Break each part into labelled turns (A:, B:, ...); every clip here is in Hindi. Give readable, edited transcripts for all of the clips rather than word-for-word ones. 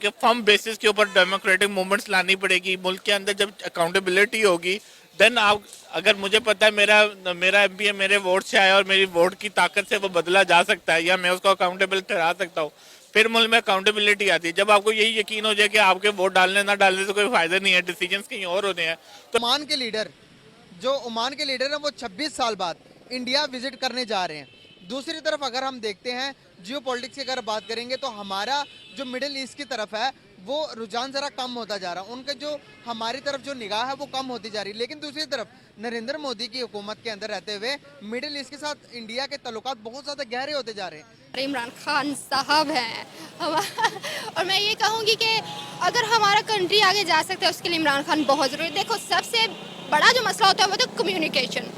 A: कि फर्म बेसिस के ऊपर डेमोक्रेटिक मूवमेंट्स लानी पड़ेगी मुल्क के अंदर। जब अकाउंटेबिलिटी होगी देन आप, अगर मुझे पता है मेरा एमपी है, मेरे वोट से आया और मेरी वोट की ताकत से वो बदला जा सकता है या मैं उसको अकाउंटेबल ठहरा सकता हूँ, फिर मुल्क में अकाउंटेबिलिटी आती है। जब आपको यही यकीन हो जाए कि आपके वोट डालने ना डालने से कोई फायदा नहीं है, डिसीजंस कहीं और होने हैं। तो
B: ओमान के लीडर हैं वो 26 साल बाद इंडिया विजिट करने जा रहे हैं। दूसरी तरफ अगर हम देखते हैं जियो पॉलिटिक्स की अगर बात करेंगे तो हमारा जो मिडिल ईस्ट की तरफ है वो रुझान ज़रा कम होता जा रहा है, उनके जो हमारी तरफ जो निगाह है वो कम होती जा रही है। लेकिन दूसरी तरफ नरेंद्र मोदी की हुकूमत के अंदर रहते हुए मिडिल ईस्ट के साथ इंडिया के ताल्लुकात बहुत ज़्यादा गहरे होते जा रहे हैं।
C: इमरान खान साहब हैं और मैं ये कहूँगी कि अगर हमारा कंट्री आगे जा सकता है उसके लिए इमरान खान बहुत ज़रूरी है। देखो सबसे बड़ा जो मसला होता है वो तो कम्युनिकेशन।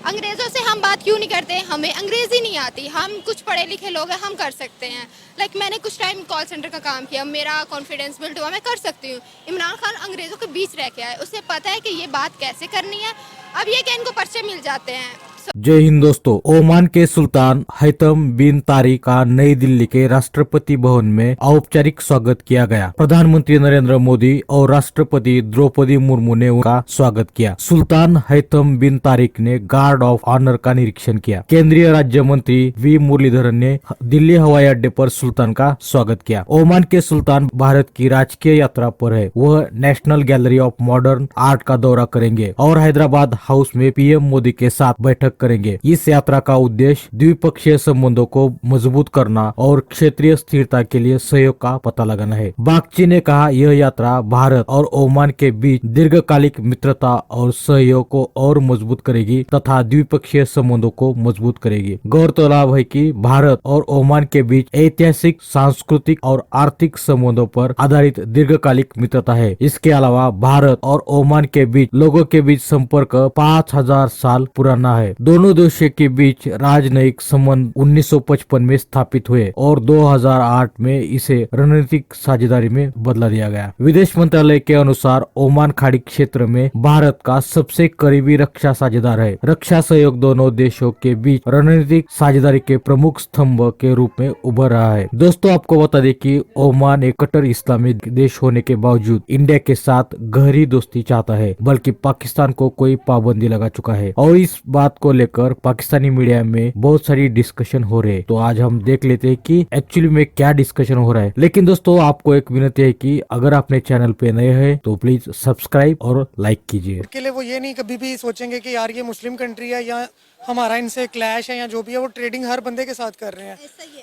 C: अंग्रेज़ों से हम बात क्यों नहीं करते, हमें अंग्रेज़ी नहीं आती, हम कुछ पढ़े लिखे लोग हैं, हम कर सकते हैं। मैंने कुछ टाइम कॉल सेंटर का काम किया, मेरा कॉन्फिडेंस बिल्ड हुआ, मैं कर सकती हूँ। इमरान खान अंग्रेज़ों के बीच रह के आए, उसे पता है कि ये बात कैसे करनी है। अब ये कि इनको पर्चे मिल जाते हैं।
D: जय हिंद दोस्तों। ओमान के सुल्तान हैतम बिन तारिक का नई दिल्ली के राष्ट्रपति भवन में औपचारिक स्वागत किया गया। प्रधानमंत्री नरेंद्र मोदी और राष्ट्रपति द्रौपदी मुर्मू ने उनका स्वागत किया। सुल्तान हैतम बिन तारिक ने गार्ड ऑफ ऑनर का निरीक्षण किया। केंद्रीय राज्य मंत्री वी मुरलीधरन ने दिल्ली हवाई अड्डे पर सुल्तान का स्वागत किया। ओमान के सुल्तान भारत की राजकीय यात्रा पर है। वह national gallery of modern art का दौरा करेंगे और हैदराबाद हाउस में पीएम मोदी के साथ बैठक करेंगे। इस यात्रा का उद्देश्य द्विपक्षीय संबंधों को मजबूत करना और क्षेत्रीय स्थिरता के लिए सहयोग का पता लगाना है। बागची ने कहा, यह यात्रा भारत और ओमान के बीच दीर्घकालिक मित्रता और सहयोग को और मजबूत करेगी तथा द्विपक्षीय संबंधों को मजबूत करेगी। गौरतलब है कि भारत और ओमान के बीच ऐतिहासिक, सांस्कृतिक और आर्थिक संबंधों पर आधारित दीर्घकालिक मित्रता है। इसके अलावा भारत और ओमान के बीच लोगों के बीच संपर्क 5000 साल पुराना है। दोनों देशों के बीच राजनयिक संबंध 1955 में स्थापित हुए और 2008 में इसे रणनीतिक साझेदारी में बदला दिया गया। विदेश मंत्रालय के अनुसार ओमान खाड़ी क्षेत्र में भारत का सबसे करीबी रक्षा साझेदार है। रक्षा सहयोग दोनों देशों के बीच रणनीतिक साझेदारी के प्रमुख स्तंभ के रूप में उभर रहा है। दोस्तों, आपको बता दें कि ओमान एक कट्टर इस्लामी देश होने के बावजूद इंडिया के साथ गहरी दोस्ती चाहता है, बल्कि पाकिस्तान को कोई पाबंदी लगा चुका है और इस बात को लेकर पाकिस्तानी मीडिया में बहुत सारी डिस्कशन हो रहे हैं। तो आज हम देख लेते हैं कि एक्चुअली में क्या डिस्कशन हो रहा है। लेकिन दोस्तों, आपको एक विनती है कि अगर आपने चैनल पे नए हैं तो प्लीज सब्सक्राइब और लाइक कीजिए।
E: के लिए वो ये नहीं कभी भी सोचेंगे कि यार ये मुस्लिम कंट्री है या हमारा इनसे क्लैश है या जो भी है, वो ट्रेडिंग हर बंदे के साथ कर रहे हैं।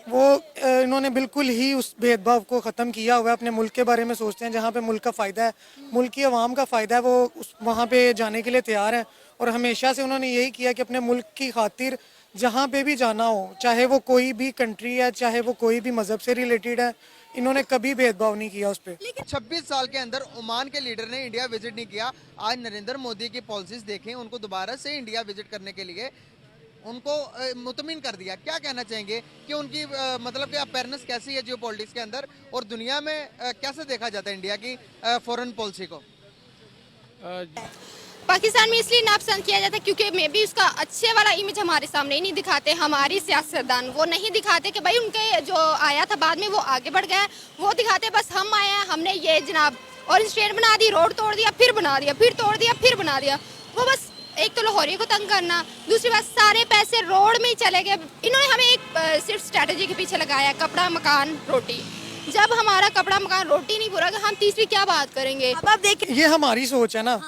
E: वो इन्होंने बिल्कुल ही उस भेदभाव को ख़त्म किया हुआ है। अपने मुल्क के बारे में सोचते हैं, जहाँ पे मुल्क का फ़ायदा है, मुल्क की आवाम का फ़ायदा है, वो वहाँ पे जाने के लिए तैयार है। और हमेशा से उन्होंने यही किया कि अपने मुल्क की खातिर जहाँ पे भी जाना हो, चाहे वो कोई भी कंट्री है, चाहे वो कोई भी मज़हब से रिलेटेड है, इन्होंने कभी भेदभाव नहीं किया उस पर।
B: लेकिन 26 साल के अंदर ओमान के लीडर ने इंडिया विजिट नहीं किया। आज नरेंद्र मोदी की पॉलिसीज देखें, उनको दोबारा से इंडिया विजिट करने के लिए उनको मुतमिन कर दिया। क्या कहना चाहेंगे कि उनकी मतलब कि अवेयरनेस कैसी है जियो पॉलिटिक्स के अंदर और दुनिया में कैसे देखा जाता है इंडिया की फॉरेन पॉलिसी को?
C: पाकिस्तान में इसलिए नापसंद किया जाता है क्योंकि मे भी उसका अच्छे वाला इमेज हमारे सामने ही नहीं दिखाते। हमारी सियासतदान वो नहीं दिखाते कि भाई उनके जो आया था बाद में वो आगे बढ़ गया, वो दिखाते बस हम आए हैं, हमने ये जनाब ऑरेंज ट्रेन बना दी, रोड तोड़ दिया, फिर बना दिया, फिर तोड़ दिया, फिर बना दिया। वो बस एक तो लाहौरियों को तंग करना, दूसरी बात सारे पैसे रोड में ही चले गए। इन्होंने हमें एक सिर्फ स्ट्रैटेजी के पीछे लगाया, कपड़ा मकान रोटी। जब हमारा कपड़ा मकान रोटी नहीं पूरा, हम तीसरी क्या बात करेंगे? अब आप देखें,
E: ये हमारी सोच है ना।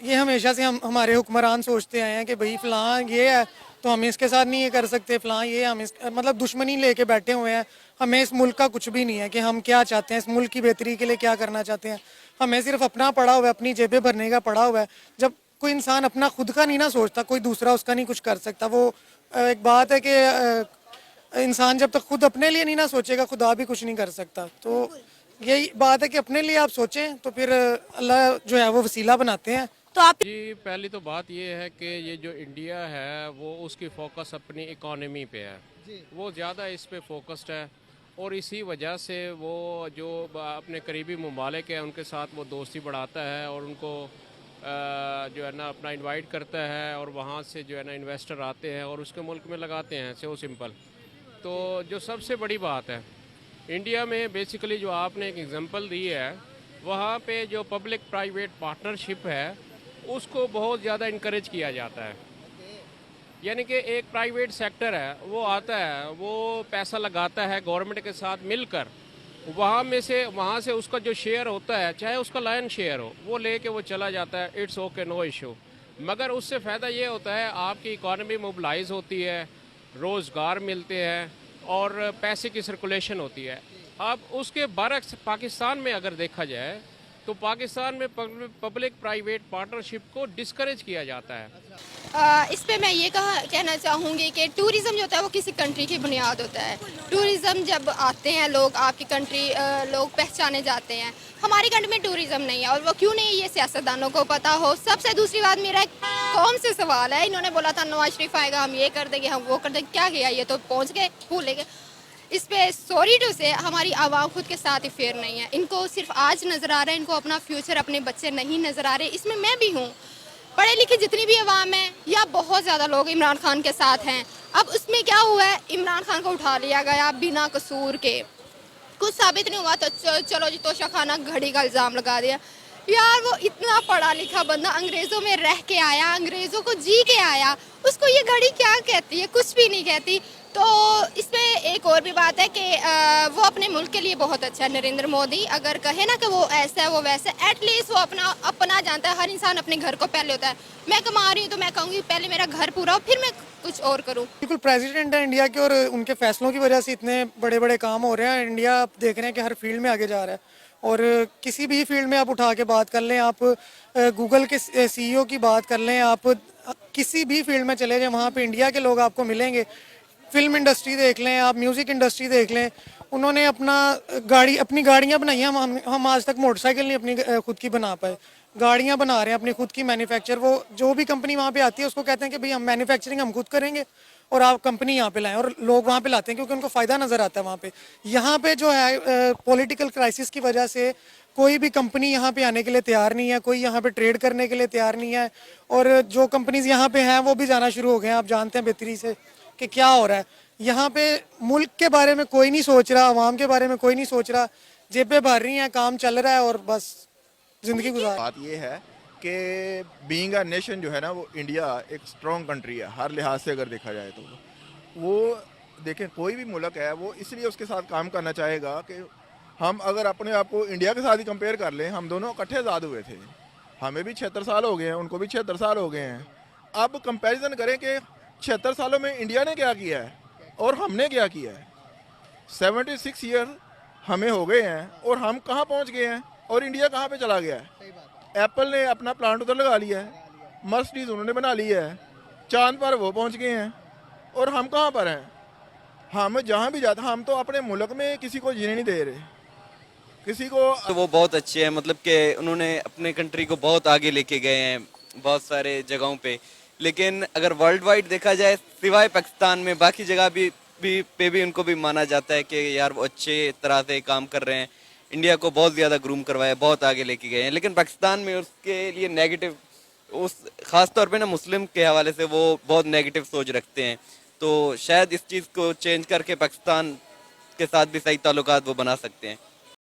E: ये हमेशा से हमारे हुक्मरान सोचते आए हैं कि भाई फलां ये है तो हम इसके साथ नहीं ये कर सकते, फलां ये हम मतलब दुश्मनी लेके बैठे हुए हैं। हमें इस मुल्क का कुछ भी नहीं है कि हम क्या चाहते हैं, इस मुल्क की बेहतरी के लिए क्या करना चाहते हैं। हमें सिर्फ अपना पड़ा हुआ है, अपनी जेबें भरने का पड़ा हुआ है। जब कोई इंसान अपना खुद का नहीं ना सोचता, कोई दूसरा उसका नहीं कुछ कर सकता। वो एक बात है कि इंसान जब तक खुद अपने लिए नहीं ना सोचेगा, खुदा भी कुछ नहीं कर सकता। तो यही बात है कि अपने लिए आप सोचें तो फिर अल्लाह जो है वो वसीला बनाते हैं।
C: तो आप
F: जी, पहली तो बात ये है कि ये जो इंडिया है वो उसकी फोकस अपनी इकॉनमी पे है, वो ज़्यादा इस पे फोकस्ड है और इसी वजह से वो जो अपने करीबी ममालिक हैं उनके साथ वो दोस्ती बढ़ाता है और उनको जो है ना अपना इनवाइट करता है और वहाँ से जो है ना इन्वेस्टर आते हैं और उसके मुल्क में लगाते हैं। So simple. तो जो सबसे बड़ी बात है इंडिया में बेसिकली जो आपने एक एग्जांपल दी है, वहाँ पे जो पब्लिक प्राइवेट पार्टनरशिप है उसको बहुत ज़्यादा इनकरेज किया जाता है। यानी कि एक प्राइवेट सेक्टर है, वो आता है, वो पैसा लगाता है गवर्नमेंट के साथ मिलकर, वहाँ से उसका जो शेयर होता है, चाहे उसका लायन शेयर हो, वो लेके वो चला जाता है। It's okay, no issue. मगर उससे फ़ायदा ये होता है आपकी इकॉनमी मोबिलाइज होती है, रोज़गार मिलते हैं और पैसे की सर्कुलेशन होती है। अब उसके बरक्स पाकिस्तान में अगर देखा जाए तो पाकिस्तान में पब्लिक प्राइवेट पार्टनरशिप को डिस्करेज किया जाता है।
C: इस पे मैं ये कहना चाहूँगी कि टूरिज़्म जो होता है वो किसी कंट्री की बुनियाद होता है। टूरिज़्म जब आते हैं लोग, आपकी कंट्री लोग पहचाने जाते हैं। हमारी कंट्री में टूरिज़्म नहीं है, और वो क्यों नहीं, ये सियासतदानों को पता हो। सबसे दूसरी बात, मेरा एक कौम से सवाल है। इन्होंने बोला था नवाज शरीफ आएगा, हम ये कर देंगे, हम वो कर देंगे। क्या किया? ये तो पहुँच गए, भूल गए। इस पे सॉरी टू से हमारी आवाम खुद के साथ ही फेयर नहीं है। इनको सिर्फ आज नज़र आ रहा है, इनको अपना फ्यूचर, अपने बच्चे नहीं नज़र आ रहे। इसमें मैं भी हूँ। पढ़े लिखे जितनी भी आवाम है या बहुत ज़्यादा लोग इमरान खान के साथ हैं। अब उसमें क्या हुआ है, इमरान खान को उठा लिया गया बिना कसूर के, कुछ साबित नहीं हुआ तो चलो जी तोशा खाना घड़ी का इल्ज़ाम लगा दिया। यार वो इतना पढ़ा लिखा बंदा, अंग्रेज़ों में रह के आया, अंग्रेज़ों को जी के आया, उसको ये घड़ी क्या कहती है? कुछ भी नहीं कहती। तो इसमें एक और भी बात है कि वो अपने मुल्क के लिए बहुत अच्छा है। नरेंद्र मोदी अगर कहे ना कि वो ऐसा है वो वैसा है, एटलीस्ट वो अपना जानता है। हर इंसान अपने घर को पहले होता है। मैं कमा रही हूँ तो मैं कहूँगी पहले मेरा घर पूरा हो, फिर मैं कुछ और करूँ।
E: बिल्कुल प्रेसिडेंट है इंडिया के, और उनके फैसलों की वजह से इतने बड़े बड़े काम हो रहे हैं। इंडिया आप देख रहे हैं कि हर फील्ड में आगे जा रहा है, और किसी भी फील्ड में आप उठा के बात कर लें, आप गूगल के सीईओ की बात कर लें, आप किसी भी फील्ड में चले जाएं, वहाँ पे इंडिया के लोग आपको मिलेंगे। फिल्म इंडस्ट्री देख लें, आप म्यूज़िक इंडस्ट्री देख लें, उन्होंने अपनी गाड़ियाँ बनाई हैं। हम आज तक मोटरसाइकिल नहीं अपनी खुद की बना पाए, गाड़ियाँ बना रहे हैं अपनी खुद की मैन्युफैक्चर। वो जो भी कंपनी वहाँ पे आती है उसको कहते हैं कि भाई हम मैन्युफैक्चरिंग हम खुद करेंगे और आप कंपनी यहाँ पे लाएं, और लोग वहाँ पे लाते हैं क्योंकि उनको फ़ायदा नज़र आता है वहाँ पे। यहाँ पे जो है पॉलिटिकल क्राइसिस की वजह से कोई भी कंपनी यहाँ पे आने के लिए तैयार नहीं है, कोई यहाँ पे ट्रेड करने के लिए तैयार नहीं है, और जो कंपनीज यहाँ पे हैं वो भी जाना शुरू हो गए हैं। आप जानते हैं बेहतरी से कि क्या हो रहा है यहाँ पे। मुल्क के बारे में कोई नहीं सोच रहा, आवाम के बारे में कोई नहीं सोच रहा, जेबें भर रही हैं, काम चल रहा है और बस जिंदगी गुजार।
G: बात ये है कि बीइंग अ नेशन जो है ना, वो इंडिया एक स्ट्रॉन्ग कंट्री है हर लिहाज से अगर देखा जाए तो। वो देखें, कोई भी मुल्क है वो इसलिए उसके साथ काम करना चाहेगा कि हम अगर अपने आप को इंडिया के साथ ही कंपेयर कर लें, हम दोनों इकट्ठे आज़ाद हुए थे, हमें भी 76 साल हो गए हैं, उनको भी 76 साल हो गए हैं। अब कंपैरिजन करें कि 76 सालों में इंडिया ने क्या किया है और हमने क्या किया है। 76 ईयर हमें हो गए हैं और हम कहाँ पहुँच गए हैं और इंडिया कहाँ पे चला गया है। एप्पल ने अपना प्लांट उधर लगा लिया है, मर्सिडीज उन्होंने बना ली है, चांद पर वो पहुँच गए हैं, और हम कहाँ पर हैं। हम जहाँ भी जाते, हम तो अपने मुल्क में किसी को जीने नहीं दे रहे, किसी को।
H: तो वो बहुत अच्छे हैं, मतलब कि उन्होंने अपने कंट्री को बहुत आगे लेके गए हैं बहुत सारे जगहों पे। लेकिन अगर वर्ल्ड वाइड देखा जाए, सिवाय पाकिस्तान में बाकी जगह भी उनको भी माना जाता है कि यार वो अच्छे तरह से काम कर रहे हैं, इंडिया को बहुत ज़्यादा ग्रूम करवाया, बहुत आगे लेके गए हैं। लेकिन पाकिस्तान में उसके लिए नेगेटिव, उस ख़ास तौर पे ना मुस्लिम के हवाले से वो बहुत नेगेटिव सोच रखते हैं। तो शायद इस चीज़ को चेंज करके पाकिस्तान के साथ भी सही ताल्लुकात वो बना सकते हैं।